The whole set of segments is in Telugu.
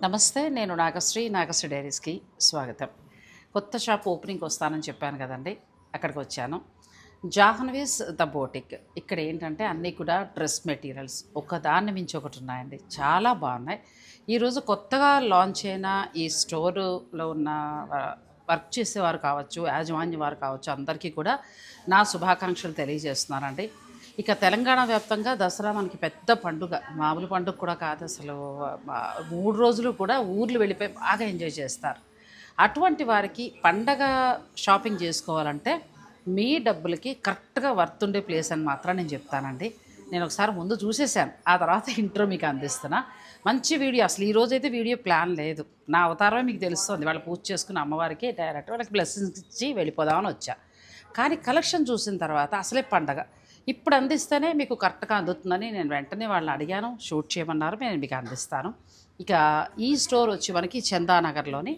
నమస్తే, నేను నాగశ్రీ డైరీస్కి స్వాగతం. కొత్త షాప్ ఓపెనింగ్కి వస్తానని చెప్పాను కదండి, అక్కడికి వచ్చాను. జాహ్నవీస్ ద బోటిక్. ఇక్కడ ఏంటంటే అన్నీ కూడా డ్రెస్ మెటీరియల్స్ ఒకదాన్ని మించి ఒకటి ఉన్నాయండి, చాలా బాగున్నాయి. ఈరోజు కొత్తగా లాంచ్ అయిన ఈ స్టోరులో ఉన్న వర్క్ చేసేవారు కావచ్చు, యాజమాన్యం వారు కావచ్చు, అందరికీ కూడా నా శుభాకాంక్షలు తెలియజేస్తున్నానండి. ఇక తెలంగాణ వ్యాప్తంగా దసరా మనకి పెద్ద పండుగ, మామూలు పండుగ కూడా కాదు అసలు. 3 రోజులు కూడా ఊర్లు వెళ్ళిపోయి బాగా ఎంజాయ్ చేస్తారు. అటువంటి వారికి పండగ షాపింగ్ చేసుకోవాలంటే మీ డబ్బులకి కరెక్ట్గా వర్త్ ఉండే ప్లేస్ అని మాత్రం నేను చెప్తానండి. నేను ఒకసారి ముందు చూసేసాను, ఆ తర్వాత ఇంట్రో మీకు అందిస్తున్నా. మంచి వీడియో. అసలు ఈరోజైతే వీడియో ప్లాన్ లేదు, నా అవతారమే మీకు తెలుస్తుంది. వాళ్ళు పూజ చేసుకున్న అమ్మవారికి డైరెక్ట్ వాళ్ళకి బ్లెస్సింగ్స్ ఇచ్చి వెళ్ళిపోదామని వచ్చా. కానీ కలెక్షన్ చూసిన తర్వాత అసలే పండగ ఇప్పుడు అందిస్తేనే మీకు కరెక్ట్గా అందుతుందని నేను వెంటనే వాళ్ళని అడిగాను. షూట్ చేయమన్నారు, నేను మీకు అందిస్తాను. ఇక ఈ స్టోర్ వచ్చి మనకి చందానగర్లోని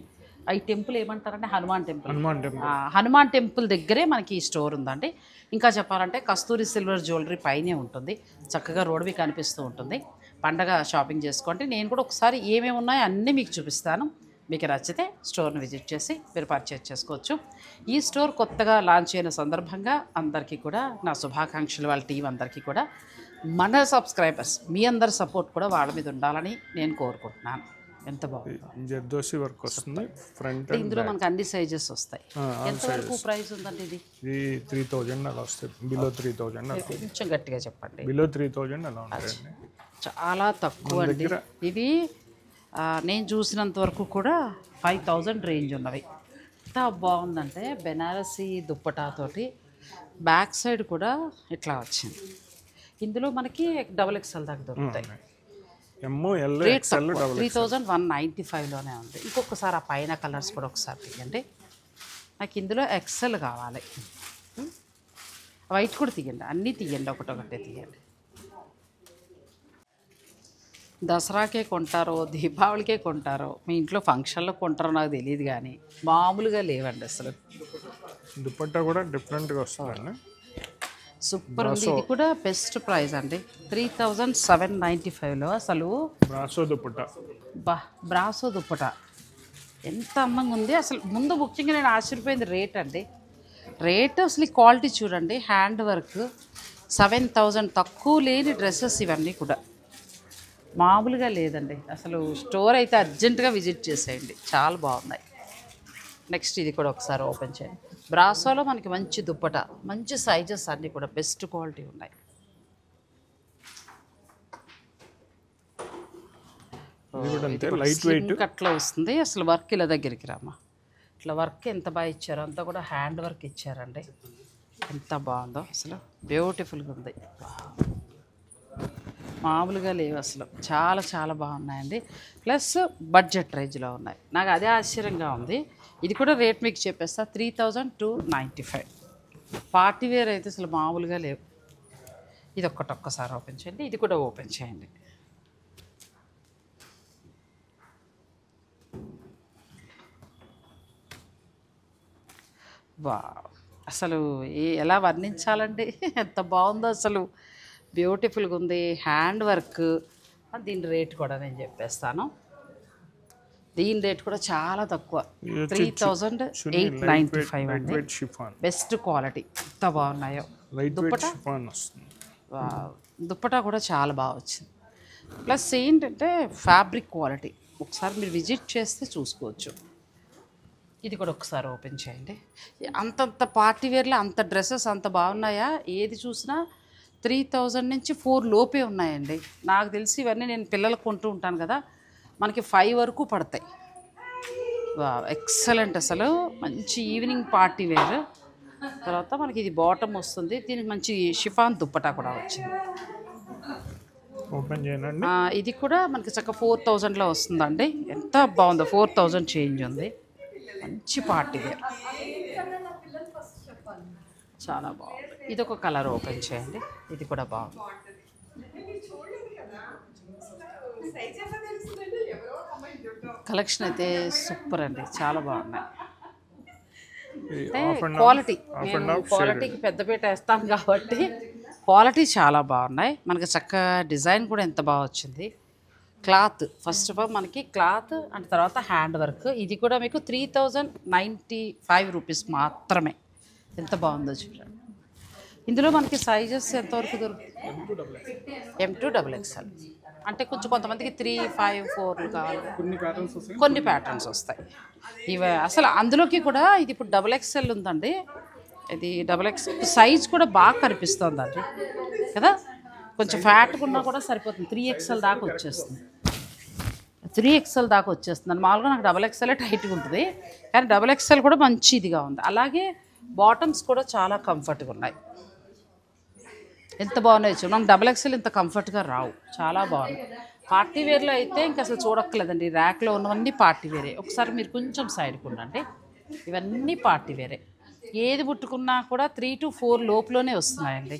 ఈ టెంపుల్ ఏమంటారంటే హనుమాన్ టెంపుల్ దగ్గరే మనకి ఈ స్టోర్ ఉందండి. ఇంకా చెప్పాలంటే కస్తూరి సిల్వర్ జ్యువెలరీ పైనే ఉంటుంది, చక్కగా రోడ్వి కనిపిస్తూ ఉంటుంది. పండగ షాపింగ్ చేసుకోండి. నేను కూడా ఒకసారి ఏమేమి ఉన్నాయో అన్నీ మీకు చూపిస్తాను. మీకు నచ్చితే స్టోర్ని విజిట్ చేసి మీరు పర్చేజ్ చేసుకోవచ్చు. ఈ స్టోర్ కొత్తగా లాంచ్ అయిన సందర్భంగా అందరికీ కూడా నా శుభాకాంక్షలు. వాళ్ళ టీం అందరికీ కూడా, మన సబ్స్క్రైబర్స్ మీ అందరి సపోర్ట్ కూడా వాళ్ళ మీద ఉండాలని నేను కోరుకుంటున్నాను. ఎంత బాగుంది జర్దోసి వర్క్ వస్తుంది ఫ్రంట్. ఇందులో మనకు అన్ని సైజెస్ వస్తాయి. ఎంతవరకు ప్రైస్ ఉందండి ఇది? 3000 అలా వస్తాయి. బిలో 3000 కొంచెం గట్టిగా చెప్పండి. బిలో 3000 అలా ఉంటాయండి. చాలా తక్కువ అండి ఇది. నేను చూసినంత వరకు కూడా 5000 రేంజ్ ఉన్నవి. ఎంత బాగుందంటే బెనారసీ దుప్పటాతోటి బ్యాక్ సైడ్ కూడా ఇట్లా వచ్చింది. ఇందులో మనకి XXL దాకా దొరుకుతాయి. రేట్ 3195లోనే ఉంది. ఇంకొకసారి ఆ పైన కలర్స్ కూడా ఒకసారి తీయండి. నాకు ఇందులో XL కావాలి. వైట్ కూడా తీయండి, అన్నీ తీయండి, ఒకటొకటే తీయండి. దసరాకే కొంటారో దీపావళికే కొంటారో మీ ఇంట్లో ఫంక్షన్లో కొంటారో నాకు తెలియదు, కానీ మామూలుగా లేవండి అసలు. దుపట్టా కూడా డిఫరెంట్గా వస్తుందండి, సూపర్ ఉంది. ఇది కూడా బెస్ట్ ప్రైస్ అండి, 3795లో. అసలు బ్రాసో దుపట్టా, బ్రాసో దుప్పటా ఎంత అందంగా ఉంది. అసలు ముందు ముఖ్యంగా నేను ఆశ్చర్యపోయింది రేట్ అండి. రేట్ అసలు ఈ క్వాలిటీ చూడండి, హ్యాండ్ వర్క్. 7000 తక్కువ లేని డ్రెస్సెస్ ఇవన్నీ కూడా, మామూలుగా లేదండి అసలు. స్టోర్ అయితే అర్జెంటుగా విజిట్ చేసేయండి, చాలా బాగున్నాయి. నెక్స్ట్ ఇది కూడా ఒకసారి ఓపెన్ చేయండి. బ్రాసోలో మనకి మంచి దుప్పట, మంచి సైజెస్ అన్నీ కూడా బెస్ట్ క్వాలిటీ ఉన్నాయి. కట్లో వస్తుంది. అసలు వర్క్ ఇలా దగ్గరికి రామా, ఇట్లా వర్క్ ఎంత బాగా ఇచ్చారో, అంతా కూడా హ్యాండ్ వర్క్ ఇచ్చారండి. ఎంత బాగుందో అసలు, బ్యూటిఫుల్గా ఉంది. మామూలుగా లేవు అసలు, చాలా చాలా బాగున్నాయండి. ప్లస్ బడ్జెట్ రేంజ్లో ఉన్నాయి. నాకు అదే ఆశ్చర్యంగా ఉంది. ఇది కూడా రేట్ మీకు చెప్పేస్తా, 3295. పార్టీ వేర్ అయితే అసలు మామూలుగా లేవు. ఇది ఒక్కసారి ఓపెన్ చేయండి, ఇది కూడా ఓపెన్ చేయండి. వా, అసలు ఎలా వర్ణించాలండి, ఎంత బాగుందో అసలు, బ్యూటిఫుల్గా ఉంది. Hand work. దీని రేట్ కూడా నేను చెప్పేస్తాను. దీని రేట్ కూడా చాలా తక్కువ, 3895 అండి. బెస్ట్ క్వాలిటీ, ఎంత బాగున్నాయో. దుప్పటా కూడా చాలా బాగా వచ్చింది. ప్లస్ ఏంటంటే ఫ్యాబ్రిక్ క్వాలిటీ ఒకసారి మీరు విజిట్ చేస్తే చూసుకోవచ్చు. ఇది కూడా ఒకసారి ఓపెన్ చేయండి. అంతంత పార్టీ వేర్లో అంత డ్రెస్సెస్ అంత బాగున్నాయా? ఏది చూసినా 3000 నుంచి 4 లోపే ఉన్నాయండి. నాకు తెలిసి ఇవన్నీ నేను పిల్లలకు కొంటూ ఉంటాను కదా, మనకి 5 వరకు పడతాయి. ఎక్సలెంట్ అసలు, మంచి ఈవినింగ్ పార్టీ వేర్. తర్వాత మనకి ఇది బాటమ్ వస్తుంది, దీనికి మంచి షిఫాన్ దుప్పటా కూడా వచ్చింది. ఓపెన్ చేయండి. ఇది కూడా మనకి చక్కగా 4000లో వస్తుందండి. ఎంత బాగుందో, 4000 చేంజ్ ఉంది. మంచి పార్టీ వేర్, చాలా బాగుంది. ఇది ఒక కలర్ ఓపెన్ చేయండి, ఇది కూడా బాగుంది. కలెక్షన్ అయితే సూపర్ అండి, చాలా బాగున్నాయి. అంటే క్వాలిటీకి పెద్దపీట వేస్తాం కాబట్టి క్వాలిటీ చాలా బాగున్నాయి. మనకి చక్కగా డిజైన్ కూడా ఎంత బాగా వచ్చింది. క్లాత్ ఫస్ట్ ఆఫ్ ఆల్ మనకి క్లాత్ అండ్ తర్వాత హ్యాండ్ వర్క్. ఇది కూడా మీకు 3095 రూపీస్ మాత్రమే. ఎంత బాగుందో చూడండి. ఇందులో మనకి సైజెస్ ఎంతవరకు దొరుకుతాయి? M2XXL అంటే కొంచెం కొంతమందికి 3, 5, 4 కావాలి, కొన్ని ప్యాటర్న్స్ వస్తాయి. ఇవి అసలు అందులోకి కూడా ఇది ఇప్పుడు XXL ఉందండి. ఇది XXL సైజ్ కూడా బాగా కనిపిస్తుందండి కదా. కొంచెం ఫ్యాట్గా ఉన్నా కూడా సరిపోతుంది. 3XL దాకా వచ్చేస్తుంది. 3XL దాకా వచ్చేస్తుంది. మామూలుగా నాకు XXL టైట్గా ఉంటుంది, కానీ XXL కూడా మంచి ఇదిగా ఉంది. అలాగే బాటమ్స్ కూడా చాలా కంఫర్ట్గా ఉన్నాయి. ఎంత బాగున్నాయి చూడు. మనకు XXL ఇంత కంఫర్ట్గా రావు, చాలా బాగున్నాయి. పార్టీ వేర్లో అయితే ఇంకా అసలు చూడక్కర్లేదండి. ర్యాక్లో ఉన్నవన్నీ పార్టీ వేరే. ఒకసారి మీరు కొంచెం సైడ్కి ఉండండి. ఇవన్నీ పార్టీ వేరే. ఏది పుట్టుకున్నా కూడా 3 to 4 లోపులోనే వస్తున్నాయండి.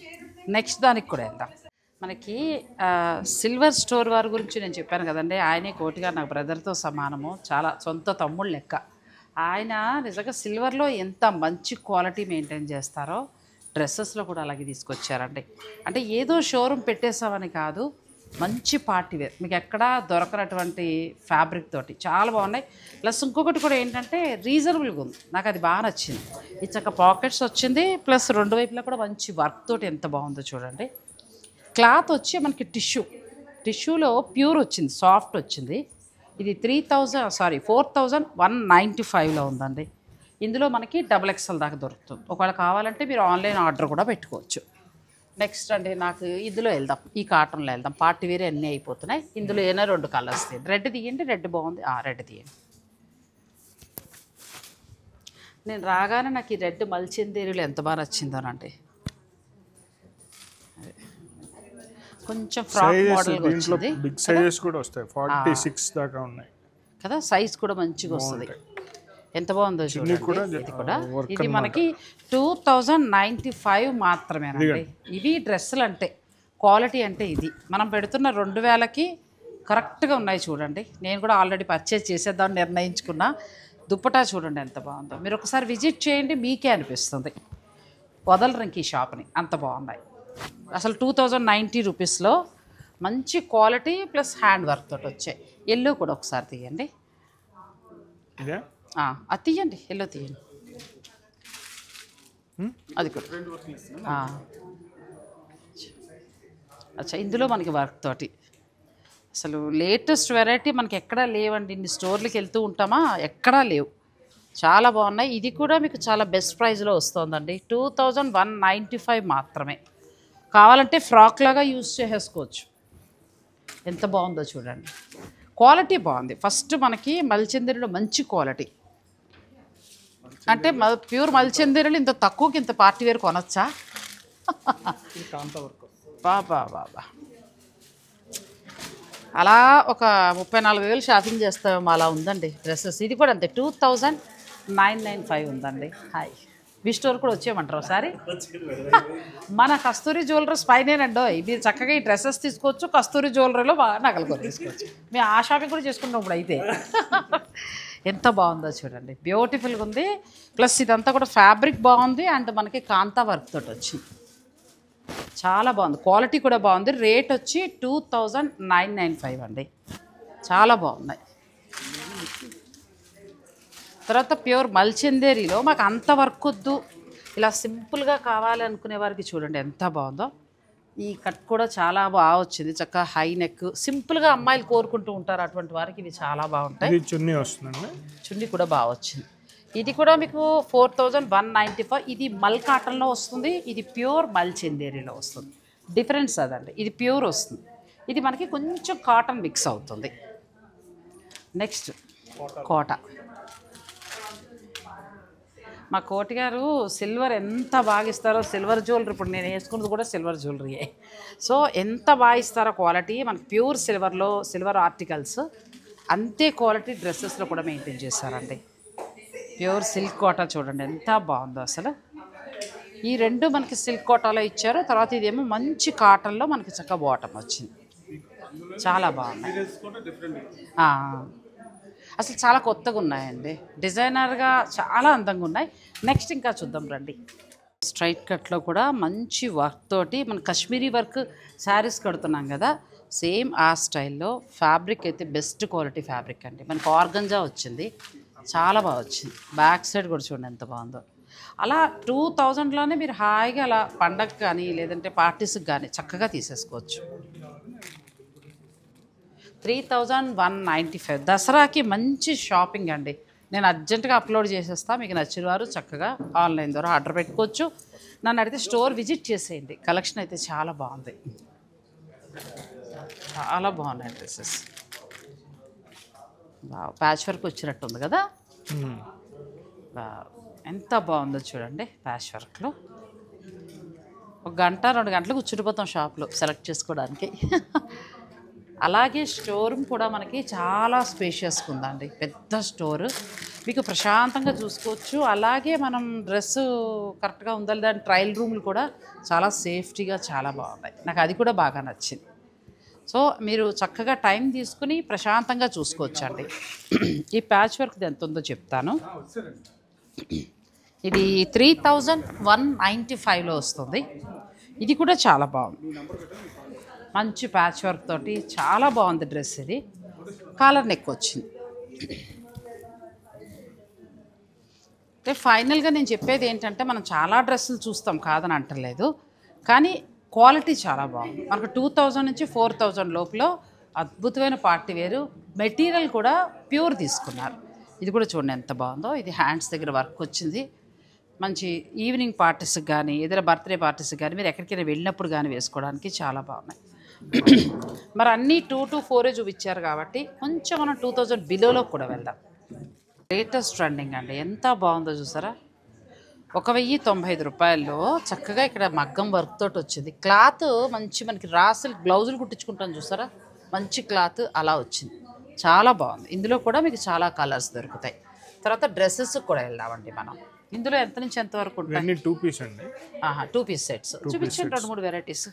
నెక్స్ట్ దానికి కూడా వెళ్దాం. మనకి సిల్వర్ స్టోర్ వారి గురించి నేను చెప్పాను కదండి. ఆయనే కోటిగారు నాకు బ్రదర్తో సమానము, చాలా సొంత తమ్ముడు లెక్క. ఆయన నిజంగా సిల్వర్లో ఎంత మంచి క్వాలిటీ మెయింటైన్ చేస్తారో డ్రెస్సెస్లో కూడా అలాగే తీసుకొచ్చారండి. అంటే ఏదో షోరూమ్ పెట్టేసామని కాదు, మంచి పార్టీ వేర్ మీకు ఎక్కడా దొరకనటువంటి ఫ్యాబ్రిక్ తోటి చాలా బాగున్నాయి. ప్లస్ ఇంకొకటి కూడా ఏంటంటే రీజనబుల్గా ఉంది. నాకు అది బాగా నచ్చింది. ఈ చక్క పాకెట్స్ వచ్చింది, ప్లస్ రెండు వైపులా కూడా మంచి వర్క్ తోటి ఎంత బాగుందో చూడండి. క్లాత్ వచ్చి మనకి టిష్యూలో ప్యూర్ వచ్చింది, సాఫ్ట్ వచ్చింది. ఇది 4195లో ఉందండి. ఇందులో మనకి XXL దాకా దొరుకుతుంది. ఒకవేళ కావాలంటే మీరు ఆన్లైన్ ఆర్డర్ కూడా పెట్టుకోవచ్చు. నెక్స్ట్ అండి నాకు ఇందులో వెళ్దాం, ఈ కాటన్లో వెళ్దాం. పార్టీ వేరే అన్నీ అయిపోతున్నాయి. ఇందులో ఏమైనా 2 కలర్స్ తీయండి. రెడ్ తీయండి, రెడ్ బాగుంది. రెడ్ తీయండి. నేను రాగానే నాకు ఈ రెడ్ మల్చిందేరిలో ఎంత బాగా నచ్చిందోనండి. కొంచెం ఫ్రాక్ మోడల్గా వచ్చింది. బిగ్ సైజెస్ కూడా వస్తాయి, 46 దాకా ఉన్నాయి కదా. సైజ్ కూడా మంచిగా వస్తుంది. ఎంత బాగుందో చూడండి. ఇది కూడా ఇది మనకి 2095 మాత్రమేనండి. ఇవి డ్రెస్సులు అంటే క్వాలిటీ అంటే ఇది. మనం పెడుతున్న 2000కి కరెక్ట్గా ఉన్నాయి చూడండి. నేను కూడా ఆల్రెడీ పర్చేజ్ చేసేద్దామని నిర్ణయించుకున్నా. దుప్పటా చూడండి ఎంత బాగుందో. మీరు ఒకసారి విజిట్ చేయండి, మీకే అనిపిస్తుంది. వదలరు ఇంక ఈ షాప్ని, అంత బాగున్నాయి. అసలు 2090 రూపీస్లో మంచి క్వాలిటీ ప్లస్ హ్యాండ్ వర్క్ తోటి వచ్చాయి. ఎల్లో కూడా ఒకసారి తీయండి. అది తీయండి, ఎల్లో తీయండి. అది కూడా అచ్చా. ఇందులో మనకి వర్క్ తోటి అసలు లేటెస్ట్ వెరైటీ మనకి ఎక్కడా లేవండి. ఇన్ని స్టోర్లకి వెళ్తూ ఉంటామా, ఎక్కడా లేవు. చాలా బాగున్నాయి. ఇది కూడా మీకు చాలా బెస్ట్ ప్రైస్లో వస్తుందండి. 2195 మాత్రమే. కావాలంటే ఫ్రాక్ లాగా యూజ్ చేసేసుకోవచ్చు. ఎంత బాగుందో చూడండి. క్వాలిటీ బాగుంది. ఫస్ట్ మనకి మల్చందేరిలో మంచి క్వాలిటీ. అంటే ప్యూర్ మల్చందేరిలో ఇంత తక్కువకి ఇంత పార్టీ వేర్ కొనొచ్చా? బాబా బాబా, అలా ఒక 34,000 షాపింగ్ చేస్తామేమో అలా ఉందండి డ్రెస్సెస్. ఇది కూడా అంతే 2995 ఉందండి. హాయ్, మీ స్టోర్ కూడా వచ్చేయమంటారు ఒకసారి. మన కస్తూరి జ్యువెలరీస్ పైనేనండో. మీరు చక్కగా ఈ డ్రెస్సెస్ తీసుకోవచ్చు, కస్తూరి జ్యువెలరీలో బాగా నగలు కూడా తీసుకోవచ్చు. మేము ఆ షాపింగ్ కూడా చేసుకుంటాం ఇప్పుడు. అయితే ఎంత బాగుందో చూడండి, బ్యూటిఫుల్గా ఉంది. ప్లస్ ఇదంతా కూడా ఫ్యాబ్రిక్ బాగుంది అండ్ మనకి కాంతా వర్క్ తోటి వచ్చింది. చాలా బాగుంది, క్వాలిటీ కూడా బాగుంది. రేట్ వచ్చి 2995 అండి. చాలా బాగున్నాయి. తర్వాత ప్యూర్ మల్చందేరిలో మాకు అంత వర్క్ వద్దు, ఇలా సింపుల్గా కావాలి అనుకునే వారికి చూడండి ఎంత బాగుందో. ఈ కట్ కూడా చాలా బాగా వచ్చింది. చక్కగా హై నెక్, సింపుల్గా అమ్మాయిలు కోరుకుంటూ ఉంటారు, అటువంటి వారికి ఇవి చాలా బాగుంటాయి. చున్నీ వస్తుందండి, చున్నీ కూడా బాగా వచ్చింది. ఇది కూడా మీకు 4195. ఇది మల్ కాటన్లో వస్తుంది, ఇది ప్యూర్ మల్చందేరిలో వస్తుంది. డిఫరెన్స్ అదండి. ఇది ప్యూర్ వస్తుంది, ఇది మనకి కొంచెం కాటన్ మిక్స్ అవుతుంది. నెక్స్ట్ కోట. మా కోటి గారు సిల్వర్ ఎంత బాగా ఇస్తారో, సిల్వర్ జ్యువెలరీ ఇప్పుడు నేను వేసుకున్నది కూడా సిల్వర్ జ్యువెలరీయే. సో ఎంత బాగా ఇస్తారో క్వాలిటీ. మనకి ప్యూర్ సిల్వర్లో సిల్వర్ ఆర్టికల్స్ అంతే క్వాలిటీ డ్రెస్సెస్లో కూడా మెయింటైన్ చేస్తారండి. ప్యూర్ సిల్క్ కోటా చూడండి ఎంత బాగుందో అసలు. ఈ రెండు మనకి సిల్క్ కోటాలో ఇచ్చారు. తర్వాత ఇదేమో మంచి కాటన్లో మనకి చక్కగా బాటమ్ వచ్చింది. చాలా బాగున్నాయి అసలు, చాలా కొత్తగా ఉన్నాయండి. డిజైనర్గా చాలా అందంగా ఉన్నాయి. నెక్స్ట్ ఇంకా చూద్దాం రండి. స్ట్రైట్ కట్లో కూడా మంచి వర్క్ తోటి మన కాశ్మీరీ వర్క్ శారీస్ కడుతున్నాం కదా, సేమ్ ఆ స్టైల్లో ఫ్యాబ్రిక్ అయితే బెస్ట్ క్వాలిటీ ఫ్యాబ్రిక్ అండి. మనకు ఆర్గంజా వచ్చింది, చాలా బాగా వచ్చింది. బ్యాక్ సైడ్ కూడా చూడండి ఎంత బాగుందో. అలా 2000లోనే మీరు హాయిగా అలా పండగ కానీ లేదంటే పార్టీస్కి కానీ చక్కగా తీసేసుకోవచ్చు. 3195 దసరాకి మంచి షాపింగ్ అండి. నేను అర్జెంటుగా అప్లోడ్ చేసేస్తాను, మీకు నచ్చిన వారు చక్కగా ఆన్లైన్ ద్వారా ఆర్డర్ పెట్టుకోవచ్చు. నన్ను అడిగితే స్టోర్ విజిట్ చేసేయండి. కలెక్షన్ అయితే చాలా బాగుంది, చాలా బాగున్నాయి డ్రెస్సెస్. ప్యాచ్ వర్క్ వచ్చినట్టుంది కదా, ఎంత బాగుందో చూడండి. ప్యాచ్ వర్క్లో 1 గంట 2 గంటలు కూర్చుండిపోతాం షాప్లో సెలెక్ట్ చేసుకోవడానికి. అలాగే స్టోర్ కూడా మనకి చాలా స్పేషియస్గా ఉందండి, పెద్ద స్టోర్. మీకు ప్రశాంతంగా చూసుకోవచ్చు. అలాగే మనం డ్రెస్సు కరెక్ట్గా ఉందా దాని ట్రయల్ రూమ్లు కూడా చాలా సేఫ్టీగా చాలా బాగున్నాయి. నాకు అది కూడా బాగా నచ్చింది. సో మీరు చక్కగా టైం తీసుకుని ప్రశాంతంగా చూసుకోవచ్చండి. ఈ ప్యాచ్ వర్క్ది ఎంత ఉందో చెప్తాను. ఇది 3195లో వస్తుంది. ఇది కూడా చాలా బాగుంది, మంచి ప్యాచ్ వర్క్ తోటి చాలా బాగుంది డ్రెస్. ఇది కాలర్ నెక్ వచ్చింది. అంటే ఫైనల్గా నేను చెప్పేది ఏంటంటే, మనం చాలా డ్రెస్సులు చూస్తాం కాదని అంటలేదు, కానీ క్వాలిటీ చాలా బాగుంది. మనకు 2000 నుంచి 4000 లోపల అద్భుతమైన పార్టీ వేరు మెటీరియల్ కూడా ప్యూర్ తీసుకున్నారు. ఇది కూడా చూడండి ఎంత బాగుందో. ఇది హ్యాండ్స్ దగ్గర వర్క్ వచ్చింది. మంచి ఈవినింగ్ పార్టీస్కి కానీ ఏదైనా బర్త్డే పార్టీస్కి కానీ మీరు ఎక్కడికైనా వెళ్ళినప్పుడు కానీ వేసుకోవడానికి చాలా బాగున్నాయి. మరి అన్నీ 2 to 4 చూపించారు కాబట్టి కొంచెం మనం 2000 బిలోలో కూడా వెళ్దాం. లేటెస్ట్ ట్రెండింగ్ అండి, ఎంత బాగుందో చూసారా. 1095 రూపాయల్లో చక్కగా ఇక్కడ మగ్గం వర్క్ తోటి వచ్చింది. క్లాత్ మంచి మనకి రాసులు బ్లౌజులు కుట్టించుకుంటాం చూసారా, మంచి క్లాత్ అలా వచ్చింది, చాలా బాగుంది. ఇందులో కూడా మీకు చాలా కలర్స్ దొరుకుతాయి. తర్వాత డ్రెస్సెస్ కూడా వెళ్దామండి మనం. ఇందులో ఎంత నుంచి ఎంత వరకు ఉంటాయి? 2 పీస్ అండి. 2 పీస్ సెట్స్ చూపించండి, 2-3 వెరైటీస్.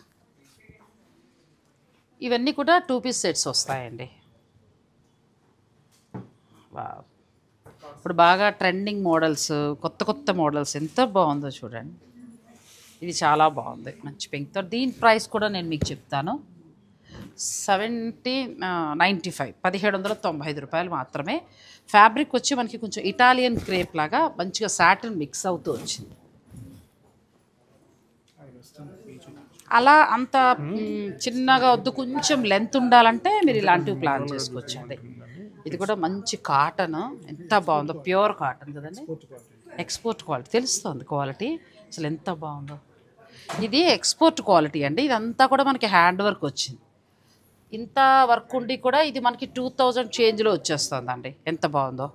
ఇవన్నీ కూడా 2 పీస్ సెట్స్ వస్తాయండి. ఇప్పుడు బాగా ట్రెండింగ్ మోడల్స్, కొత్త కొత్త మోడల్స్ ఎంత బాగుందో చూడండి. ఇది చాలా బాగుంది, మంచి పింక్తో. దీని ప్రైస్ కూడా నేను మీకు చెప్తాను. 1795 1795 రూపాయలు మాత్రమే. ఫ్యాబ్రిక్ వచ్చి మనకి కొంచెం ఇటాలియన్ క్రేప్ లాగా మంచిగా సాటిన్ మిక్స్ అవుతూ వచ్చింది. అలా అంత చిన్నగా వద్దు, కొంచెం లెంత్ ఉండాలంటే మీరు ఇలాంటివి ప్లాన్ చేసుకోవచ్చండి. ఇది కూడా మంచి కాటన్, ఎంత బాగుందో, ప్యూర్ కాటన్ కదండి, ఎక్స్పోర్ట్ క్వాలిటీ తెలుస్తుంది క్వాలిటీ అసలు ఎంత బాగుందో. ఇది ఎక్స్పోర్ట్ క్వాలిటీ అండి. ఇదంతా కూడా మనకి హ్యాండ్ వర్క్ వచ్చింది. ఇంత వర్క్ ఉండి కూడా ఇది మనకి 2000 చేంజ్లో వచ్చేస్తుందండి, ఎంత బాగుందో.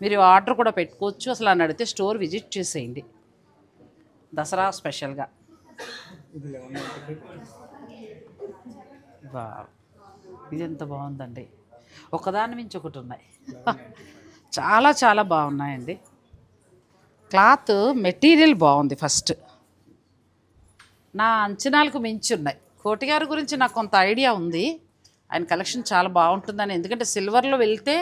మీరు ఆర్డర్ కూడా పెట్టుకోవచ్చు. అసలు అని అడిగితే స్టోర్ విజిట్ చేసేయండి దసరా స్పెషల్గా. ఇది ఎంత బాగుందండి, ఒకదాని మించి ఒకటి ఉన్నాయి, చాలా చాలా బాగున్నాయండి. క్లాత్ మెటీరియల్ బాగుంది. ఫస్ట్ నా అంచనాలకు మించి ఉన్నాయి. కోటి గారి గురించి నాకు కొంత ఐడియా ఉంది, ఆయన కలెక్షన్ చాలా బాగుంటుందని. ఎందుకంటే సిల్వర్లో వెళ్తే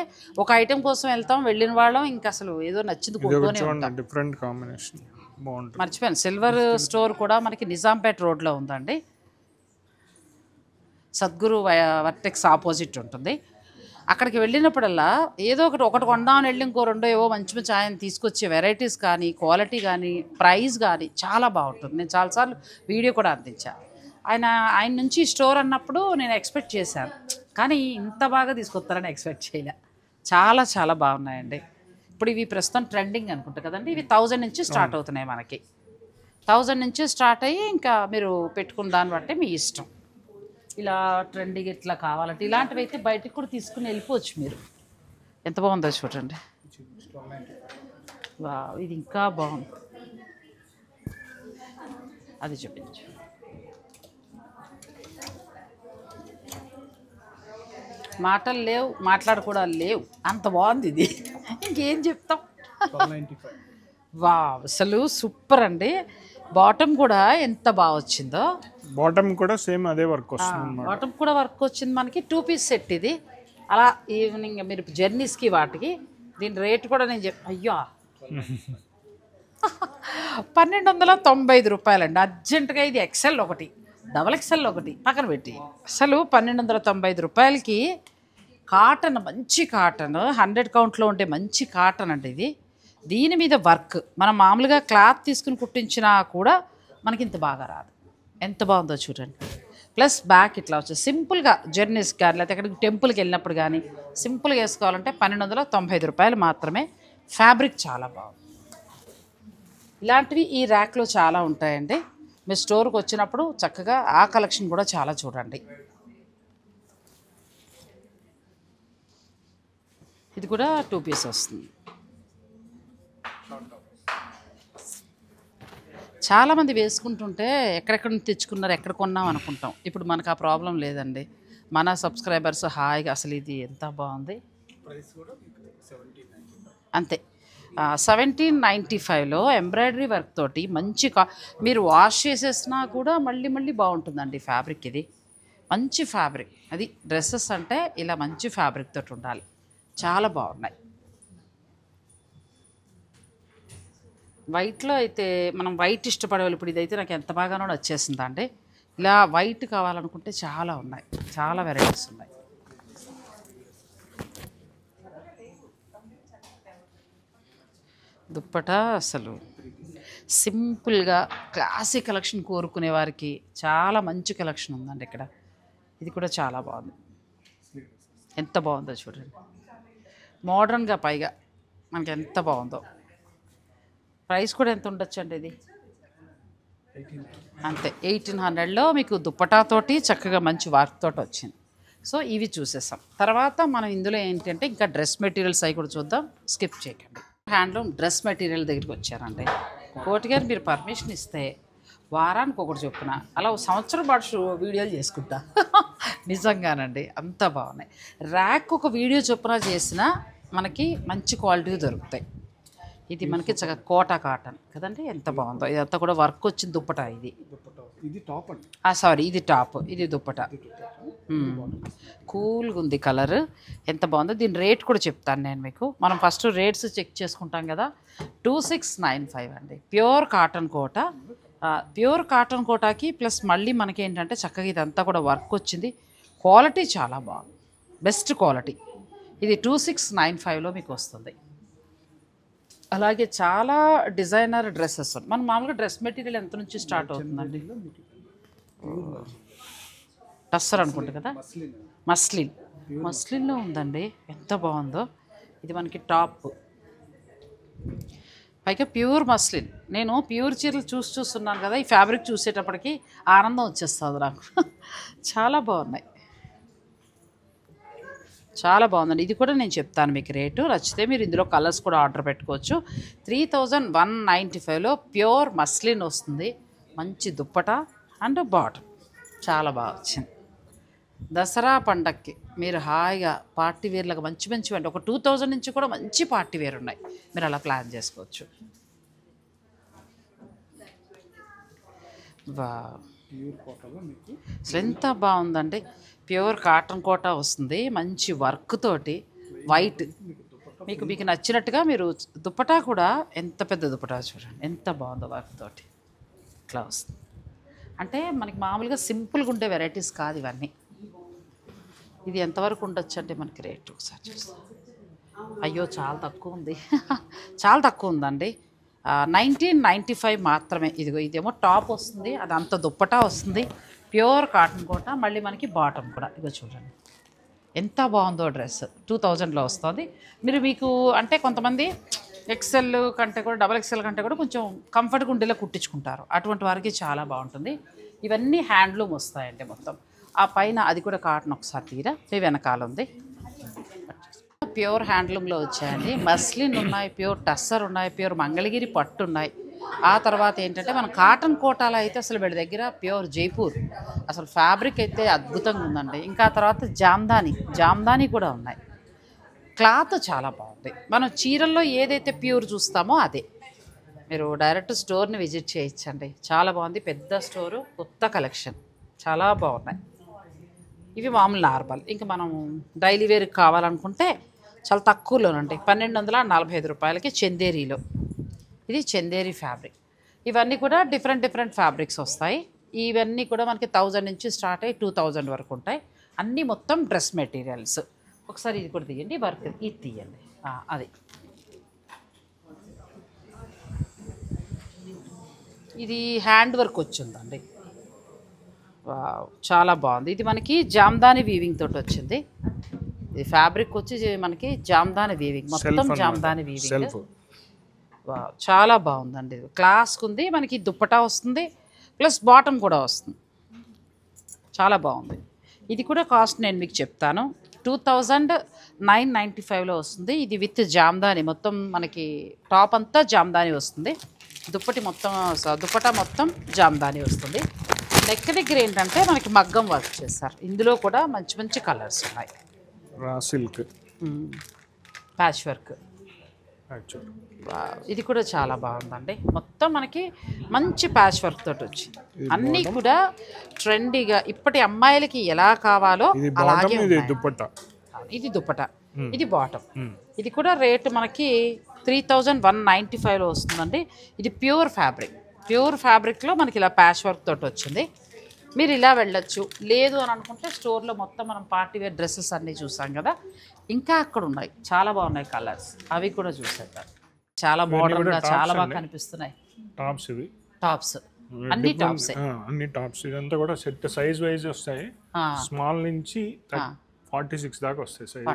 ఒక ఐటెం కోసం వెళ్తాం, వెళ్ళిన వాళ్ళం ఇంకా అసలు ఏదో నచ్చింది కొంటూనే ఉంటాం. డిఫరెంట్ కాంబినేషన్ బాగుంటుంది. మర్చిపోయాను, సిల్వర్ స్టోర్ కూడా మనకి నిజాంపేట రోడ్లో ఉందండి. సద్గురు వర్టెక్స్ ఆపోజిట్ ఉంటుంది. అక్కడికి వెళ్ళినప్పుడల్లా ఏదో ఒకటి కొందామని వెళ్ళి ఇంకో రెండో ఏవో మంచి మంచి ఆయన తీసుకొచ్చే వెరైటీస్ కానీ క్వాలిటీ కానీ ప్రైస్ కానీ చాలా బాగుంటుంది. నేను చాలాసార్లు వీడియో కూడా అందించాను. ఆయన నుంచి స్టోర్ అన్నప్పుడు నేను ఎక్స్పెక్ట్ చేశాను, కానీ ఇంత బాగా తీసుకొస్తారని ఎక్స్పెక్ట్ చేయలే. చాలా చాలా బాగున్నాయండి. ఇప్పుడు ఇవి ప్రస్తుతం ట్రెండింగ్ అనుకుంటా కదండి. ఇవి 1000 నుంచి స్టార్ట్ అవుతున్నాయి మనకి. 1000 నుంచి స్టార్ట్ అయ్యి ఇంకా మీరు పెట్టుకున్న దాన్ని బట్టి మీ ఇష్టం. ఇలా ట్రెండింగ్ ఇట్లా కావాలంటే ఇలాంటివి అయితే బయటకు కూడా తీసుకుని వెళ్ళిపోవచ్చు మీరు. ఎంత బాగుందో చూడండి. ఇది ఇంకా బాగుంది, అది చూపించు. మాటలు లేవు, మాట్లాడుకోవడాలు లేవు, అంత బాగుంది ఇది. ఇంకేం చెప్తాం. అసలు సూపర్ అండి. బాటమ్ కూడా ఎంత బాగా వచ్చిందో. బాటమ్ కూడా సేమ్ అదే వర్క్ వస్తుంది. బాటమ్ కూడా వర్క్ వచ్చింది మనకి. 2 పీస్ సెట్ ఇది. అలా ఈవినింగ్ మీరు జర్నీస్కి వాటికి. దీని రేట్ కూడా నేను అయ్యో 1295 రూపాయలండి. అర్జెంటుగా ఇది ఎక్సెల్ ఒకటి, డబల్ ఎక్సెల్ ఒకటి పక్కన పెట్టి అసలు 1295 రూపాయలకి కాటన్, మంచి కాటన్, 100 కౌంట్లో ఉండే మంచి కాటన్ అండి ఇది. దీని మీద వర్క్ మనం మామూలుగా క్లాత్ తీసుకుని కుట్టించినా కూడా మనకి ఇంత బాగా రాదు. ఎంత బాగుందో చూడండి. ప్లస్ బ్యాక్ ఇట్లా వచ్చేసి సింపుల్గా జర్నీస్ కానీ లేకపోతే ఎక్కడికి టెంపుల్కి వెళ్ళినప్పుడు కానీ సింపుల్గా వేసుకోవాలంటే 1295 రూపాయలు మాత్రమే. ఫ్యాబ్రిక్ చాలా బాగుంది. ఇలాంటివి ఈ ర్యాక్లో చాలా ఉంటాయండి. మీరు స్టోర్కి వచ్చినప్పుడు చక్కగా ఆ కలెక్షన్ కూడా చాలా చూడండి. ఇది కూడా 2 పీస్ వస్తుంది. చాలామంది వేసుకుంటుంటే ఎక్కడెక్కడ నుంచి తెచ్చుకున్నారు, ఎక్కడ కొన్నాం అనుకుంటాం. ఇప్పుడు మనకు ఆ ప్రాబ్లం లేదండి. మన సబ్స్క్రైబర్స్ హాయిగా అసలు ఇది ఎంత బాగుంది, అంతే 1795లో ఎంబ్రాయిడరీ వర్క్ తోటి మంచి మీరు వాష్ చేసేసినా కూడా మళ్ళీ మళ్ళీ బాగుంటుందండి ఫ్యాబ్రిక్. ఇది మంచి ఫ్యాబ్రిక్. అది డ్రెస్సెస్ అంటే ఇలా మంచి ఫ్యాబ్రిక్ తోటి ఉండాలి. చాలా బాగున్నాయి. వైట్లో అయితే మనం వైట్ ఇష్టపడేవాళ్ళు, ఇప్పుడు ఇదైతే నాకు ఎంత బాగానో నచ్చేసిందండి. ఇలా వైట్ కావాలనుకుంటే చాలా ఉన్నాయి, చాలా వెరైటీస్ ఉన్నాయి. దుప్పటా అసలు సింపుల్గా క్లాసిక్ కలెక్షన్ కోరుకునే వారికి చాలా మంచి కలెక్షన్ ఉందండి ఇక్కడ. ఇది కూడా చాలా బాగుంది. ఎంత బాగుందో చూడండి. మోడర్న్గా పైగా మనకి ఎంత బాగుందో. ప్రైస్ కూడా ఎంత ఉండొచ్చండి ఇది? అంతే 1800లో మీకు దుప్పటాతోటి చక్కగా మంచి వర్క్ తోటి వచ్చింది. సో ఇవి చూసేసాం. తర్వాత మనం ఇందులో ఏంటంటే ఇంకా డ్రెస్ మెటీరియల్స్ అవి కూడా చూద్దాం, స్కిప్ చేయకండి. హ్యాండ్లూమ్ డ్రెస్ మెటీరియల్ దగ్గరికి వచ్చారండి. కోటి గారు మీరు పర్మిషన్ ఇస్తే వారానికి ఒకటి చొప్పున అలా సంవత్సరం పాటు వీడియోలు చేసుకుంటా. నిజంగానండి అంత బాగున్నాయి. ర్యాక్ ఒక వీడియో చొప్పున చేసినా మనకి మంచి క్వాలిటీ దొరుకుతాయి. ఇది మనకి చక్కగా కోటా కాటన్ కదండి, ఎంత బాగుందో. ఇదంతా కూడా వర్క్ వచ్చింది దుప్పటా. ఇది టాప్ అండి, సారీ ఇది టాప్, ఇది దుప్పటా. కూల్గా ఉంది కలర్, ఎంత బాగుందో. దీని రేట్ కూడా చెప్తాను నేను మీకు. మనం ఫస్ట్ రేట్స్ చెక్ చేసుకుంటాం కదా. 2695 అండి. ప్యూర్ కాటన్ కోట. ప్యూర్ కాటన్ కోటాకి ప్లస్ మళ్ళీ మనకి ఏంటంటే చక్కగా ఇదంతా కూడా వర్క్ వచ్చింది. క్వాలిటీ చాలా బాగుంది, బెస్ట్ క్వాలిటీ. ఇది 2695లో మీకు వస్తుంది. అలాగే చాలా డిజైనర్ డ్రెస్సెస్. మనం మామూలుగా డ్రెస్ మెటీరియల్ ఎంత నుంచి స్టార్ట్ అవుతుందండి? టస్సర్ అనుకుంటా కదా, మస్లిన్లో ఉందండి. ఎంత బాగుందో. ఇది మనకి టాప్, పైగా ప్యూర్ మస్లిన్. నేను ప్యూర్ చీరలు చూస్తున్నాను కదా, ఈ ఫ్యాబ్రిక్ చూసేటప్పటికి ఆనందం వచ్చేస్తుంది నాకు. చాలా బాగున్నాయి, చాలా బాగుందండి. ఇది కూడా నేను చెప్తాను మీకు రేటు. నచ్చితే మీరు ఇందులో కలర్స్ కూడా ఆర్డర్ పెట్టుకోవచ్చు. 3195లో ప్యూర్ మస్లిన్ వస్తుంది. మంచి దుప్పట అండ్ బాటమ్ చాలా బాగా వచ్చింది. దసరా పండక్కి మీరు హాయిగా పార్టీ వేర్లకు మంచి అంటే ఒక 2000 నుంచి కూడా మంచి పార్టీ వేర్ ఉన్నాయి. మీరు అలా ప్లాన్ చేసుకోవచ్చు. అసలు ఎంత బాగుందండి. ప్యూర్ కాటన్ కోటా వస్తుంది, మంచి వర్క్ తోటి, వైట్. మీకు నచ్చినట్టుగా మీరు దుప్పటా కూడా ఎంత పెద్ద దుప్పటా చూడండి, ఎంత బాగుందో వర్క్ తోటి. ఇట్లా వస్తుంది. అంటే మనకి మామూలుగా సింపుల్గా ఉండే వెరైటీస్ కాదు ఇవన్నీ. ఇది ఎంతవరకు ఉండొచ్చు అంటే మనకి రేట్ ఒకసారి చూస్తాం. అయ్యో చాలా తక్కువ ఉంది. చాలా తక్కువ ఉందండి. 1995 మాత్రమే. ఇదేమో టాప్ వస్తుంది, అదంతా దుప్పటా వస్తుంది. ప్యూర్ కాటన్ కోట, మళ్ళీ మనకి బాటమ్ కూడా. ఇదో చూడండి ఎంత బాగుందో డ్రెస్. 2000లో వస్తుంది. మీకు అంటే కొంతమంది ఎక్సెల్ కంటే కూడా డబల్ ఎక్సెల్ కంటే కూడా కొంచెం కంఫర్ట్గా ఉండేలా కుట్టించుకుంటారు. అటువంటి వారికి చాలా బాగుంటుంది. ఇవన్నీ హ్యాండ్లూమ్ వస్తాయండి మొత్తం. ఆ పైన అది కూడా కాటన్. ఒకసారి తీరా వెనకాల ఉంది. ప్యూర్ హ్యాండ్లూమ్లో వచ్చాయండి. మస్లిన్ ఉన్నాయి, ప్యూర్ టస్సర్ ఉన్నాయి, ప్యూర్ మంగళగిరి పట్టు ఉన్నాయి. ఆ తర్వాత ఏంటంటే మన కాటన్ కోటాలో అయితే అసలు వీడి దగ్గర ప్యూర్ జైపూర్ అసలు ఫ్యాబ్రిక్ అయితే అద్భుతంగా ఉందండి. ఇంకా తర్వాత జామ్దాని కూడా ఉన్నాయి. క్లాత్ చాలా బాగుంది. మనం చీరల్లో ఏదైతే ప్యూర్ చూస్తామో అదే. మీరు డైరెక్ట్ స్టోర్ని విజిట్ చేయొచ్చండి. చాలా బాగుంది, పెద్ద స్టోరు, కొత్త కలెక్షన్, చాలా బాగున్నాయి. ఇవి మామూలు నార్మల్. ఇంకా మనం డైలీ వేర్కి కావాలనుకుంటే చాలా తక్కువలోనండి. 1245 రూపాయలకి చందేరీలో. ఇది చందేరీ ఫ్యాబ్రిక్. ఇవన్నీ కూడా డిఫరెంట్ డిఫరెంట్ ఫ్యాబ్రిక్స్ వస్తాయి. ఇవన్నీ కూడా మనకి 1000 నుంచి స్టార్ట్ అయ్యి 2000 వరకు ఉంటాయి. అన్నీ మొత్తం డ్రెస్ మెటీరియల్స్. ఒకసారి ఇది కూడా తీయండి, వర్క్ ఇది తీయండి. అది ఇది హ్యాండ్ వర్క్ వచ్చిందండి. చాలా బాగుంది. ఇది మనకి జామ్దాని వీవింగ్ తోటి వచ్చింది. ఇది ఫ్యాబ్రిక్ వచ్చి మనకి జామ్దాని వీవింగ్, మొత్తం జామ్దాని వీవింగ్. చాలా బాగుందండి. ఇది క్లాస్కి ఉంది. మనకి దుప్పటా వస్తుంది, ప్లస్ బాటమ్ కూడా వస్తుంది. చాలా బాగుంది. ఇది కూడా కాస్ట్ నేను మీకు చెప్తాను. 2995లో వస్తుంది. ఇది విత్ జామ్దాని, మొత్తం మనకి టాప్ అంతా జామ్దాని వస్తుంది. దుప్పటా మొత్తం జామ్దాని వస్తుంది. నెక్ దగ్గర ఏంటంటే మనకి మగ్గం వర్క్ చేస్తారు. ఇందులో కూడా మంచి మంచి కలర్స్ ఉన్నాయి. Raw silk, patch work. ఇది కూడా చాలా బాగుందండి. మొత్తం మనకి మంచి ప్యాచ్ వర్క్ తోటి వచ్చింది. అన్నీ కూడా ట్రెండీగా ఇప్పటి అమ్మాయిలకి ఎలా కావాలో అలాగే. ఇది దుప్పట, ఇది బాటమ్. ఇది కూడా రేటు మనకి 3195లో వస్తుందండి. ఇది ప్యూర్ ఫ్యాబ్రిక్లో మనకి ఇలా ప్యాచ్ వర్క్ తోటి వచ్చింది. మీరు ఇలా వెళ్ళొచ్చు. లేదు అని అనుకుంటే స్టోర్లో మొత్తం మనం పార్టీ వేర్ డ్రెస్సెస్ అన్నీ చూసాం కదా, ఇంకా అక్కడ ఉన్నాయి చాలా బాగున్నాయి కలర్స్. అవి కూడా చూసేద్దాం. చాలా మోడర్న్గా చాలా బాగా కనిపిస్తున్నాయి. టాప్స్ అన్ని టాప్స్ ఇదంతా కూడా సెట్ సైజ్ వైజ్ వస్తాయి. స్మాల్ నుంచి 46 దాకా వస్తాయి సైజ్.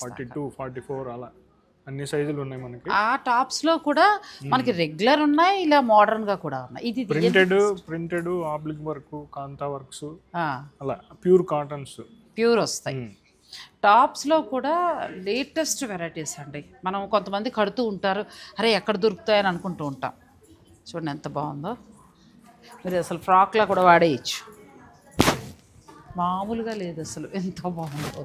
42, 44 అలా అన్ని సైజులు ఉన్నాయి మనకి. ఆ టాప్స్ లో కూడా మనకి రెగ్యులర్ ఉన్నాయి, ఇలా మోడర్న్ గా కూడా ఉన్నాయి. ఇది ప్రింటెడ్ ఆబ్లిక్ వర్క్, కాంతా వర్క్స్, అలా ప్యూర్ కాటన్స్ ప్యూర్ వస్తాయి. టాప్స్ లో కూడా లేటెస్ట్ వెరైటీస్ అండి. మనం కొంతమంది కడుతూ ఉంటారు, అరే ఎక్కడ దొరుకుతాయని అనుకుంటూ ఉంటాం. చూడండి ఎంత బాగుందో. మీరు అసలు ఫ్రాక్లా కూడా వాడేయచ్చు, మామూలుగా లేదు అసలు. ఎంత బాగుందో,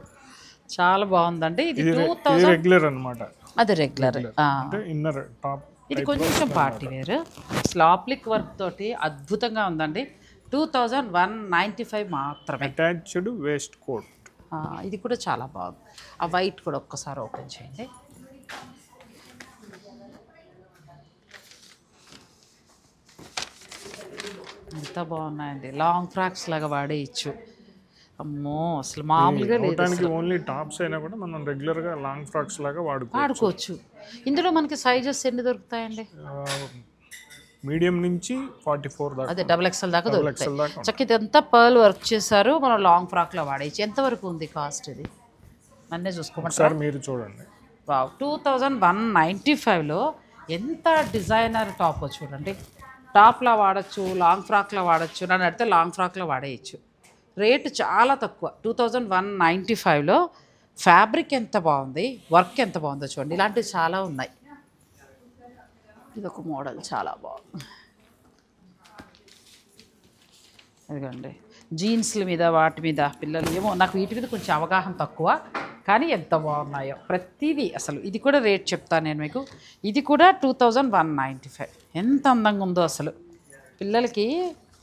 చాలా బాగుందండి. ఇది 2000 రెగ్యులర్ అన్నమాట. అది రెగ్యులర్. Inner top. ఇది కొంచెం పార్టీ వేర్ స్లాప్లిక్ వర్క్ తోటి అద్భుతంగా ఉందండి. 2195 మాత్రమే. Attached waistcoat. ఇది కూడా చాలా బాగుంది. ఆ వైట్ కూడా ఒక్కసారి ఓపెన్ చేయండి. ఎంత బాగున్నాయండి. లాంగ్ ఫ్రాక్స్ లాగా వాడేయచ్చు. అమ్మో అసలు మామూలుగా లేదు. ఓన్లీ టాప్స్ అయినా కూడా మనం రెగ్యులర్ గా లాంగ్ ఫ్రాక్స్ లాగా వాడుకోవచ్చు. ఇందులో మనకి సైజెస్ ఎన్ని దొరుకుతాయండి? మీడియం నుంచి 44 దాకా, అదే XXL దాకా దొరుకుతాయి. చక్క ఇదంతా పర్ల్ వర్క్ చేశారు. మనం లాంగ్ ఫ్రాక్ లో వాడేయచ్చు. ఎంత వరకు ఉంది కాస్ట్? ఇది నన్నే చూసుకోమంటారా? మీరు చూడండి. 2195లో ఎంత డిజైనర్ టాప్ చూడండి. టాప్లా వాడచ్చు, లాంగ్ ఫ్రాక్లో వాడచ్చు. నన్ను అడిగితే లాంగ్ ఫ్రాక్లో వాడేయచ్చు. రేటు చాలా తక్కువ. 2195లో ఫ్యాబ్రిక్ ఎంత బాగుంది, వర్క్ ఎంత బాగుందో చూడండి. ఇలాంటివి చాలా ఉన్నాయి. ఇదొక మోడల్ చాలా బాగుంది. ఇదిగోండి జీన్స్ల మీద వాటి మీద పిల్లలు ఏమో, నాకు వీటి మీద కొంచెం అవగాహన తక్కువ, కానీ ఎంత బాగున్నాయో ప్రతిదీ. అసలు ఇది కూడా రేట్ చెప్తాను నేను మీకు. ఇది కూడా 2195. ఎంత అందంగా ఉందో అసలు. పిల్లలకి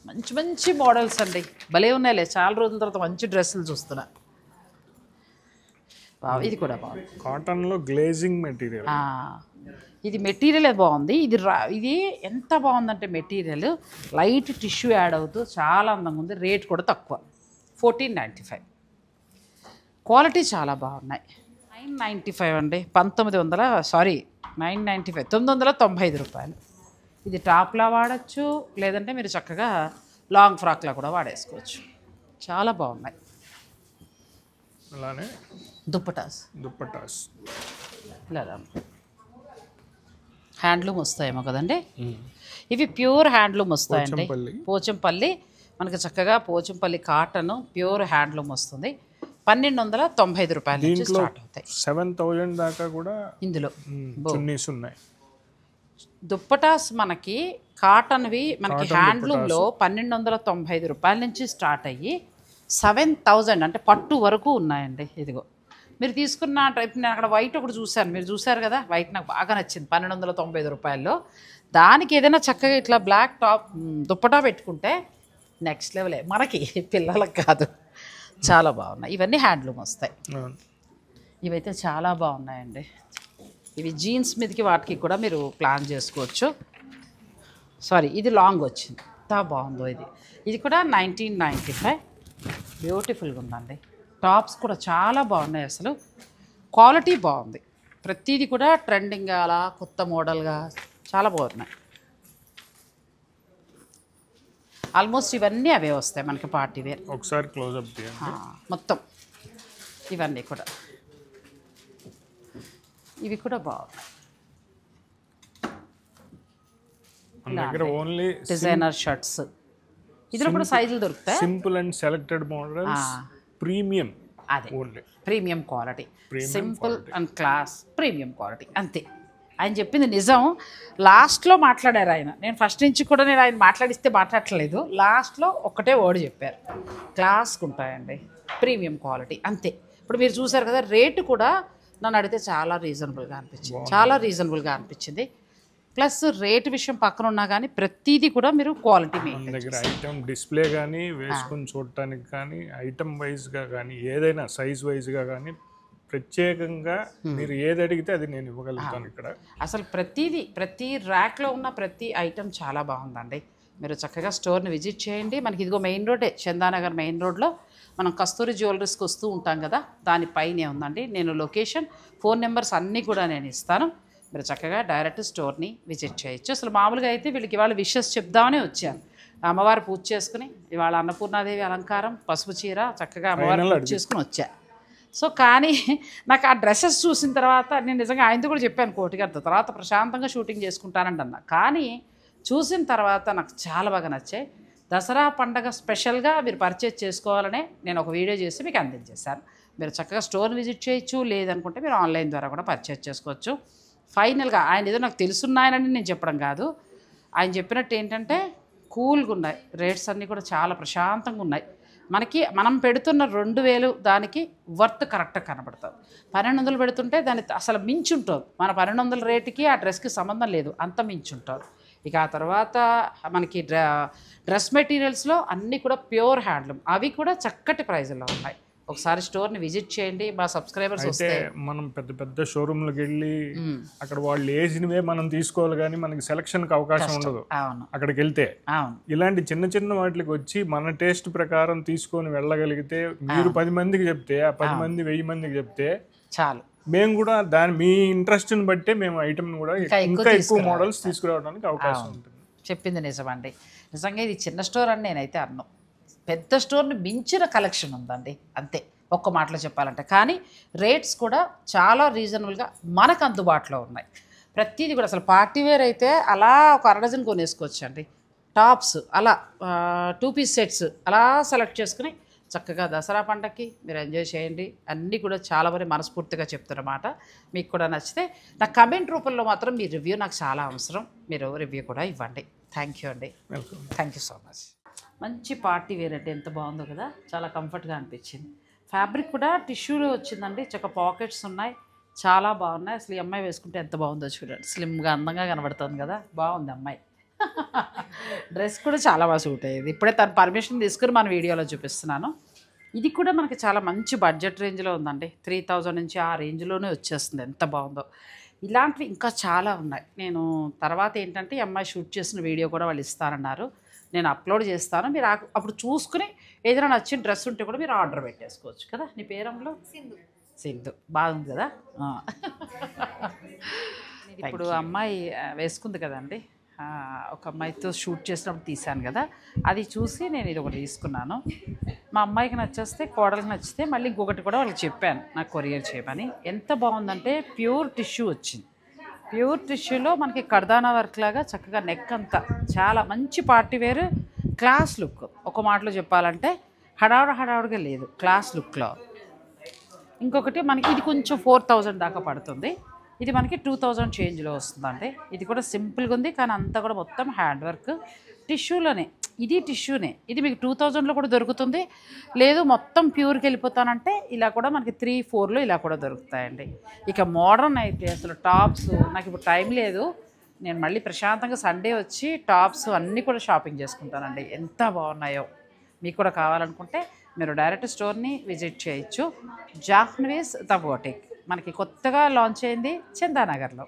మంచి మంచి మోడల్స్ అండి, భలే ఉన్నాయిలే. చాలా రోజుల తర్వాత మంచి డ్రెస్సులు చూస్తున్నా. ఇది కూడా బాగుంది. కాటన్లో గ్లేజింగ్ మెటీరియల్. ఇది మెటీరియల్ బాగుంది. ఇది ఎంత బాగుందంటే మెటీరియల్ లైట్ టిష్యూ యాడ్ అవుతూ చాలా అందంగా ఉంది. రేట్ కూడా తక్కువ, 1495. క్వాలిటీ చాలా బాగున్నాయి. 995 అండి. 995 రూపాయలు. ఇది టాప్లా వాడచ్చు, లేదంటే మీరు చక్కగా లాంగ్ ఫ్రాక్లా కూడా వాడేసుకోవచ్చు. చాలా బాగున్నాయి. అలానే దుప్పటాస్ లేదా హ్యాండ్లూమ్ వస్తాయేమో కదండి. ఇవి ప్యూర్ హ్యాండ్లూమ్ వస్తాయండి. పోచంపల్లి మనకి చక్కగా పోచంపల్లి కాటన్ ప్యూర్ హ్యాండ్లూమ్ వస్తుంది. 1295 రూపాయల నుంచి స్టార్ట్ అవుతాయి. 7000 దాకా కూడా ఇందులో ఉన్నాయి. దుప్పటాస్ మనకి కాటన్వి మనకి హ్యాండ్లూమ్లో 1295 రూపాయల నుంచి స్టార్ట్ అయ్యి 7000 అంటే పట్టు వరకు ఉన్నాయండి. ఇదిగో మీరు తీసుకున్న టైప్. నేను అక్కడ వైట్ ఒకటి చూశాను, మీరు చూశారు కదా, వైట్ నాకు బాగా నచ్చింది. 1295 రూపాయల్లో దానికి ఏదైనా చక్కగా ఇట్లా బ్లాక్ టాప్ దుప్పటా పెట్టుకుంటే నెక్స్ట్ లెవెలే. మనకి పిల్లలకు కాదు, చాలా బాగున్నాయి. ఇవన్నీ హ్యాండ్లూమ్ వస్తాయి. ఇవైతే చాలా బాగున్నాయండి. ఇవి జీన్స్ మీదకి వాటికి కూడా మీరు ప్లాన్ చేసుకోవచ్చు. సారీ ఇది లాంగ్ వచ్చింది, ఎంత బాగుందో ఇది. ఇది కూడా 1995, బ్యూటిఫుల్గా ఉందండి. టాప్స్ కూడా చాలా బాగున్నాయి, అసలు క్వాలిటీ బాగుంది. ప్రతిదీ కూడా ట్రెండింగ్గా అలా కొత్త మోడల్గా చాలా బాగున్నాయి. ఆల్మోస్ట్ ఇవన్నీ అవే వస్తాయి మనకి పార్టీ వేర్. ఒకసారి క్లోజ్అప్ మొత్తం ఇవన్నీ కూడా ఇవి కూడా బాగున్నాయి. ఓన్లీ డిజైనర్ షర్ట్స్, ఇందులో కూడా సైజులు దొరుకుతాయి. Simple and selected models, premium, అదే premium quality, simple and class, premium quality, అంతే. ఆయన చెప్పింది నిజం. లాస్ట్లో మాట్లాడారు ఆయన. నేను ఫస్ట్ నుంచి కూడా నేను ఆయన మాట్లాడిస్తే మాట్లాడట్లేదు, లాస్ట్లో ఒక్కటే వర్డ్ చెప్పారు, క్లాస్కి ఉంటాయండి, ప్రీమియం క్వాలిటీ, అంతే. ఇప్పుడు మీరు చూసారు కదా, రేటు కూడా నన్ను అడిగితే చాలా రీజనబుల్గా అనిపించింది, చాలా రీజనబుల్గా అనిపించింది. ప్లస్ రేటు విషయం పక్కన ఉన్నా కానీ ప్రతిదీ కూడా మీరు క్వాలిటీ దగ్గర ఐటమ్ డిస్ప్లే కానీ వేసుకొని చూడటానికి కానీ ఐటమ్ వైజ్గా కానీ ఏదైనా సైజ్ వైజ్గా కానీ ప్రత్యేకంగా మీరు ఏది అడిగితే అది నేను ఇవ్వగలుగుతాను ఇక్కడ. అసలు ప్రతిదీ, ప్రతి ర్యాక్లో ఉన్న ప్రతి ఐటమ్ చాలా బాగుందండి. మీరు చక్కగా స్టోర్ని విజిట్ చేయండి. మనకి ఇదిగో మెయిన్ రోడ్డే, చందానగర్ మెయిన్ రోడ్లో మనం కస్తూరి జ్యువెలరీస్కి వస్తూ ఉంటాం కదా, దానిపైనే ఉందండి. నేను లొకేషన్, ఫోన్ నెంబర్స్ అన్నీ కూడా నేను ఇస్తాను. మీరు చక్కగా డైరెక్ట్ స్టోర్ని విజిట్ చేయొచ్చు. అసలు మామూలుగా అయితే వీళ్ళకి ఇవాళ విషెస్ చెప్దామనే వచ్చాను. అమ్మవారు పూజ చేసుకుని, ఇవాళ అన్నపూర్ణాదేవి అలంకారం, పసుపు చీర, చక్కగా అమ్మవారు పూజ చేసుకుని వచ్చా. సో కానీ నాకు ఆ డ్రెస్సెస్ చూసిన తర్వాత నేను నిజంగా ఆయనతో కూడా చెప్పాను, కోటి గారితో, తర్వాత ప్రశాంతంగా షూటింగ్ చేసుకుంటానండి అన్న. కానీ చూసిన తర్వాత నాకు చాలా బాగా నచ్చాయి. దసరా పండగ స్పెషల్గా మీరు పర్చేజ్ చేసుకోవాలనే నేను ఒక వీడియో చేసి మీకు అందించేశాను. మీరు చక్కగా స్టోర్ని విజిట్ చేయొచ్చు, లేదనుకుంటే మీరు ఆన్లైన్ ద్వారా కూడా పర్చేజ్ చేసుకోవచ్చు. ఫైనల్గా ఆయన ఏదో నాకు తెలుసున్నాయనని నేను చెప్పడం కాదు, ఆయన చెప్పినట్టు ఏంటంటే కూల్గా ఉన్నాయి, రేట్స్ అన్నీ కూడా చాలా ప్రశాంతంగా ఉన్నాయి. మనం పెడుతున్న 2000 దానికి వర్త్ కరెక్ట్గా కనబడుతుంది. 1200 పెడుతుంటే దాన్ని అసలు మించుంటుంది. మన 1200 రేటుకి ఆ డ్రెస్కి సంబంధం లేదు, అంత మించుంటారు. ఇక ఆ తర్వాత మనకి డ్రెస్ మెటీరియల్స్లో అన్నీ కూడా ప్యూర్ హ్యాండ్లూమ్, అవి కూడా చక్కటి ప్రైజ్లో ఉన్నాయి. ఒకసారి స్టోర్ని విజిట్ చేయండి. మా సబ్స్క్రైబర్స్ వస్తే మనం పెద్ద పెద్ద షోరూమ్లకు వెళ్ళి అక్కడ వాళ్ళు వేసినవే మనం తీసుకోవాలి, కానీ మనకి సెలక్షన్కి అవకాశం ఉండదు. అక్కడికి వెళ్తే ఇలాంటి చిన్న చిన్న వాటికి వచ్చి మన టేస్ట్ ప్రకారం తీసుకొని వెళ్ళగలిగితే, మీరు 10 మందికి చెప్తే, ఆ 10 మంది 1000 మందికి చెప్తే చాలు. మేము కూడా మీ ఇంట్రెస్ట్ని బట్టే మేము ఐటమ్ని కూడా ఇంకా ఎక్కువ మోడల్స్ తీసుకురావడానికి అవకాశం ఉంటుంది. చెప్పింది నిజమండి. నిజంగా ఇది చిన్న స్టోర్ అని నేనైతే అన్నాను, పెద్ద స్టోర్ని మించిన కలెక్షన్ ఉందండి, అంతే ఒక్క మాటలో చెప్పాలంటే. కానీ రేట్స్ కూడా చాలా రీజనబుల్గా మనకు అందుబాటులో ఉన్నాయి. ప్రతిదీ కూడా అసలు పార్టీ వేర్ అయితే అలా ఒక 1 డజన్ కొనేసుకోవచ్చండి. టాప్స్ అలా 2 పీస్ సెట్స్ అలా సెలెక్ట్ చేసుకుని చక్కగా దసరా పండగకి మీరు ఎంజాయ్ చేయండి. అన్నీ కూడా చాలా వరకు మనస్ఫూర్తిగా చెప్తున్నమాట. మీకు కూడా నచ్చితే నా కమెంట్ రూపంలో మాత్రం మీ రివ్యూ నాకు చాలా అవసరం, మీరు రివ్యూ కూడా ఇవ్వండి. థ్యాంక్ యూ అండి, థ్యాంక్ యూ సో మచ్. మంచి పార్టీ వేర్ అంటే ఎంత బాగుందో కదా, చాలా కంఫర్ట్గా అనిపించింది. ఫ్యాబ్రిక్ కూడా టిష్యూలో వచ్చిందండి, చక్క పాకెట్స్ ఉన్నాయి, చాలా బాగున్నాయి. అసలు ఈ అమ్మాయి వేసుకుంటే ఎంత బాగుందో చూడండి, స్లిమ్గా అందంగా కనబడుతుంది కదా, బాగుంది అమ్మాయి. డ్రెస్ కూడా చాలా బాగా సూట్ అయ్యేది. ఇప్పుడే తను పర్మిషన్ తీసుకుని మన వీడియోలో చూపిస్తున్నాను. ఇది కూడా మనకి చాలా మంచి బడ్జెట్ రేంజ్లో ఉందండి, 3000 నుంచి ఆ రేంజ్లోనే వచ్చేస్తుంది. ఎంత బాగుందో. ఇలాంటివి ఇంకా చాలా ఉన్నాయి. నేను తర్వాత ఏంటంటే ఈ అమ్మాయి షూట్ చేసిన వీడియో కూడా వాళ్ళు ఇస్తారన్నారు, నేను అప్లోడ్ చేస్తాను. మీరు అప్పుడు చూసుకుని ఏదైనా నచ్చిన డ్రెస్ ఉంటే కూడా మీరు ఆర్డర్ పెట్టేసుకోవచ్చు కదా. నీ పేరంలో సింధు, బాగుంది కదా. ఇప్పుడు అమ్మాయి వేసుకుంది కదండి, ఒక అమ్మాయితో షూట్ చేసినప్పుడు తీశాను కదా, అది చూసి నేను ఇది ఒకటి తీసుకున్నాను. మా అమ్మాయికి నచ్చేస్తే, కోడలికి నచ్చితే మళ్ళీ ఇంకొకటి కూడా వాళ్ళకి చెప్పాను నాకు కొరియర్ చేయమని. ఎంత బాగుందంటే ప్యూర్ టిష్యూ వచ్చింది. ప్యూర్ టిష్యూలో మనకి కర్దానా వర్క్ లాగా చక్కగా నెక్ అంతా చాలా మంచి పార్టీ వేర్, క్లాస్ లుక్. ఒక మాటలో చెప్పాలంటే హడావుడిగా లేదు, క్లాస్ లుక్లో. ఇంకొకటి మనకి ఇది కొంచెం 4000 దాకా పడుతుంది, ఇది మనకి 2000 చేంజ్లో వస్తుందండి. ఇది కూడా సింపుల్గా ఉంది, కానీ అంతా కూడా మొత్తం హ్యాండ్ వర్క్ టిష్యూలోనే. ఇది టిష్యూనే, ఇది మీకు 2000లో కూడా దొరుకుతుంది. లేదు మొత్తం ప్యూర్కి వెళ్ళిపోతానంటే ఇలా కూడా మనకి 3-4లో ఇలా కూడా దొరుకుతాయండి. ఇక మోడర్న్ అయితే అసలు టాప్స్, నాకు ఇప్పుడు టైం లేదు, నేను మళ్ళీ ప్రశాంతంగా సండే వచ్చి టాప్స్ అన్నీ కూడా షాపింగ్ చేసుకుంటానండి. ఎంత బాగున్నాయో. మీకు కూడా కావాలనుకుంటే మీరు డైరెక్ట్ స్టోర్ని విజిట్ చేయొచ్చు. జాహ్నవీస్ ద బోటిక్ మనకి కొత్తగా లాంచ్ అయింది చందానగర్లో.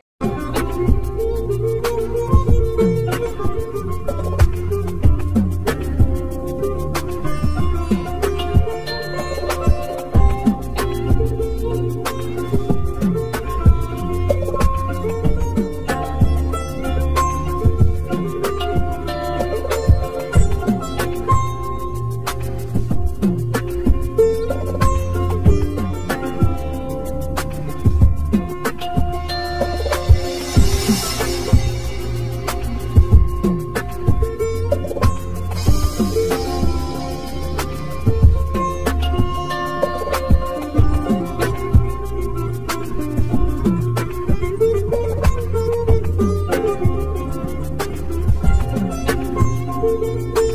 Thank you.